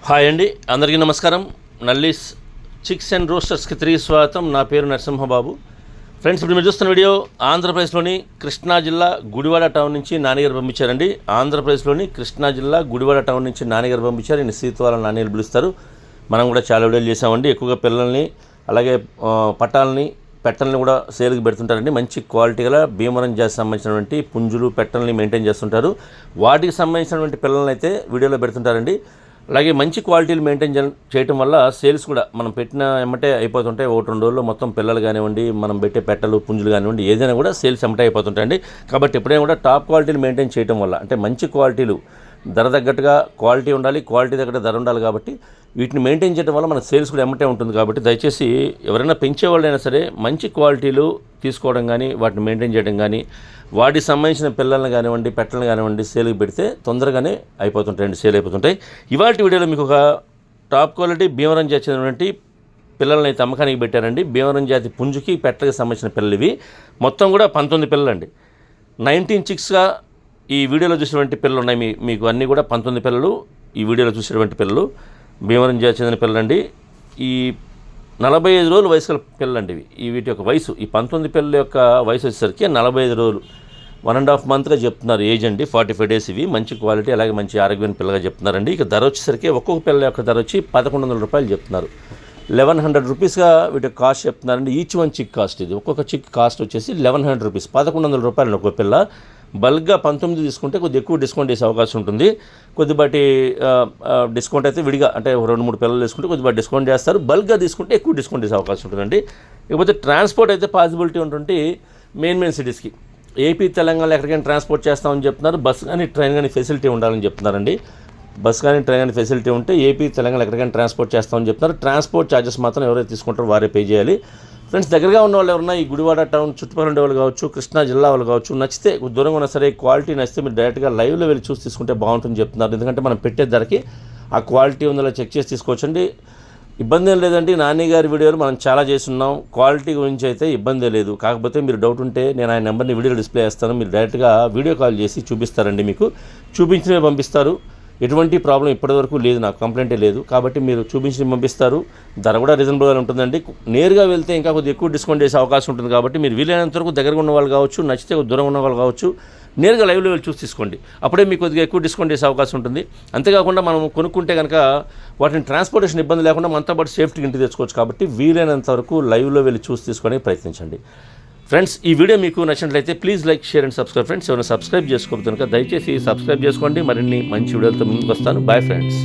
Hi అండి, అందరికీ నమస్కారం. నల్లీస్ చిక్స్ అండ్ రోస్టర్స్కి తిరిగి స్వాగతం. నా పేరు నరసింహబాబు. ఫ్రెండ్స్, ఇప్పుడు మీరు చూస్తున్న వీడియో ఆంధ్రప్రదేశ్లోని కృష్ణా జిల్లా గుడివాడ టౌన్ నుంచి నానిగారు పంపించారండి. ఆంధ్రప్రదేశ్లోని కృష్ణా జిల్లా గుడివాడ టౌన్ నుంచి నానిగారు పంపించారు. ఈయన సీతవాళ్ళ నాని పిలుస్తారు. మనం కూడా చాలా వీడియోలు చేసామండి. ఎక్కువగా పిల్లల్ని అలాగే పట్టాలని పెట్టల్ని కూడా సేల్కి పెడుతుంటారండి. మంచి క్వాలిటీ గల భీమవరం జాతికి సంబంధించినటువంటి పుంజులు పెట్టల్ని మెయింటైన్ చేస్తుంటారు. వాటికి సంబంధించినటువంటి పిల్లల్ని అయితే వీడియోలో పెడుతుంటారండి. అలాగే మంచి క్వాలిటీలు మెయింటైన్ చేయడం వల్ల సేల్స్ కూడా మనం పెట్టిన ఎమ్మటే అయిపోతుంటాయి. 1-2 రోజుల్లో మొత్తం పిల్లలు కానివ్వండి, మనం పెట్టే పెట్టలు పుంజులు కానివ్వండి, ఏదైనా కూడా సేల్స్ ఎమ్మటే అయిపోతుంటాయండి. కాబట్టి ఎప్పుడైనా కూడా టాప్ క్వాలిటీలు మెయింటైన్ చేయడం వల్ల, అంటే మంచి క్వాలిటీలు ధర తగ్గట్టుగా క్వాలిటీ ఉండాలి, క్వాలిటీ తగ్గట్టు ధర ఉండాలి. కాబట్టి వీటిని మెయింటైన్ చేయడం వల్ల మన సేల్స్ కూడా ఎమ్మటే ఉంటుంది. కాబట్టి దయచేసి ఎవరైనా పెంచే వాళ్ళైనా సరే మంచి క్వాలిటీలు తీసుకోవడం కానీ, వాటిని మెయింటైన్ చేయడం కానీ, వాటికి సంబంధించిన పిల్లల్ని కానివ్వండి, పెట్టలను కానివ్వండి సేల్కి పెడితే తొందరగానే అయిపోతుంటాయండి, సేల్ అయిపోతుంటాయి. ఇవాళ వీడియోలో మీకు ఒక టాప్ క్వాలిటీ భీమవరం జాతి చెందినటువంటి పిల్లల్ని అయితే అమ్మకానికి పెట్టారండి. భీమవరం జాతి పుంజుకి పెట్టలకు సంబంధించిన పిల్లలు ఇవి. మొత్తం కూడా 19 పిల్లలండి. 19 చిక్స్గా ఈ వీడియోలో చూసినటువంటి పిల్లలు ఉన్నాయి. మీకు అన్నీ కూడా 19 పిల్లలు ఈ వీడియోలో చూసినటువంటి పిల్లలు భీమవరం జాతి చెందిన పిల్లలండి. ఈ 45 రోజులు వయసు గల పిల్లలండి ఇవి. వీటి యొక్క వయసు, ఈ 19 పిల్లల యొక్క వయసు వచ్చేసరికి 45 రోజులు, 1.5 మంత్గా చెప్తున్నారు ఏజ్ అండి. 45 డేస్ ఇవి. మంచి క్వాలిటీ అలాగే మంచి ఆరోగ్యమైన పిల్లగా చెప్తున్నారండి. ఇక ధర వచ్చేసరికి ఒక్కొక్క పిల్ల యొక్క ధర వచ్చి 1100 రూపాయలు చెప్తున్నారు. 1100 రూపీస్గా వీటి కాస్ట్ చెప్తున్నారండి. ఈచ్ వన్ చిక్ కాస్ట్ ఇది. ఒక్కొక్క చిక్ కాస్ట్ వచ్చేసి 1100 రూపీస్, 1100 రూపాయలు ఒక్కొక్క పిల్ల. బల్క్గా 19 తీసుకుంటే కొద్దిగా ఎక్కువ డిస్కౌంట్ చేసే అవకాశం ఉంటుంది. కొద్దిపాటి డిస్కౌంట్ అయితే విడిగా, అంటే 2-3 పిల్లలు తీసుకుంటే కొద్దిపాటి డిస్కౌంట్ చేస్తారు. బల్క్గా తీసుకుంటే ఎక్కువ డిస్కౌంట్ చేసే అవకాశం ఉంటుందండి. ఇకపోతే ట్రాన్స్పోర్ట్ అయితే పాసిబిలిటీ ఉంటుంది మెయిన్ సిటీస్కి. ఏపీ తెలంగాణలో ఎక్కడికైనా ట్రాన్స్పోర్ట్ చేస్తామని చెప్తున్నారు. బస్ కానీ ట్రైన్ కానీ ఫెసిలిటీ ఉండాలని చెప్తున్నారండి. బస్ కానీ ట్రైన్ కానీ ఫెసిలిటీ ఉంటే ఏపీ తెలంగాణ ఎక్కడికైనా ట్రాన్స్పోర్ట్ చేస్తామని చెప్తున్నారు. ట్రాన్స్పోర్ట్ ఛార్జెస్ మాత్రం ఎవరైతే తీసుకుంటారో వారే పే చేయాలి. ఫ్రెండ్స్, దగ్గరగా ఉన్న వాళ్ళు ఎవరన్నా ఈ గుడివాడ టౌన్ చుట్టుపక్కల ఉండే వాళ్ళు కావచ్చు, కృష్ణా జిల్లా వాళ్ళు కావచ్చు, నచ్చితే దూరంగా ఉన్నా సరే క్వాలిటీ నచ్చితే మీరు డైరెక్ట్గా లైవ్లో వెళ్ళి చూసి తీసుకుంటే బాగుంటుందని చెప్తున్నారు. ఎందుకంటే మనం పెట్టే ధరకి ఆ క్వాలిటీ ఉందో చెక్ చేసి తీసుకోవచ్చండి. ఇబ్బంది ఏం లేదండి. నాని గారి వీడియోలు మనం చాలా చేస్తున్నాం. క్వాలిటీ గురించి అయితే ఇబ్బంది లేదు. కాకపోతే మీరు డౌట్ ఉంటే నేను ఆయన నెంబర్ని వీడియోలో డిస్ప్లే చేస్తాను. మీరు డైరెక్ట్గా వీడియో కాల్ చేసి చూపిస్తారండి. మీకు చూపించినవి పంపిస్తారు. ఎటువంటి ప్రాబ్లం ఇప్పటివరకు లేదు, నాకు కంప్లైంటే లేదు. కాబట్టి మీరు చూపించి పంపిస్తారు. ధర కూడా రీజనబుల్గా ఉంటుందండి. నేరుగా వెళ్తే ఇంకా కొద్దిగా ఎక్కువ డిస్కౌంట్ చేసే అవకాశం ఉంటుంది. కాబట్టి మీరు వీలైనంత వరకు దగ్గరగా ఉన్న వాళ్ళు కావచ్చు, నచ్చితే దూరంగా ఉన్న వాళ్ళు కావచ్చు, నేరుగా లైవ్లో వెళ్ళి చూసి తీసుకోండి. అప్పుడే మీకు కొద్దిగా ఎక్కువ డిస్కౌంట్ చేసే అవకాశం ఉంటుంది. అంతేకాకుండా మనం కొనుక్కుంటే కనుక వాటిని ట్రాన్స్పోర్టేషన్ ఇబ్బంది లేకుండా మనతో పాటు సేఫ్టీకి ఇంటికి తెచ్చుకోవచ్చు. కాబట్టి వీలైనంత వరకు లైవ్లో వెళ్ళి చూసి తీసుకోవడానికి ప్రయత్నించండి. ఫ్రెండ్స్, ఈ వీడియో మీకు నచ్చినట్లయితే please like, share and subscribe. Friends, ఎవరైనా సబ్స్క్రైబ్ చేసుకోకపోతే కనుక దయచేసి సబ్స్క్రైబ్ చేసుకోండి. మరిన్ని మంచి వీడియోలతో ముందుకు వస్తాను. Bye friends.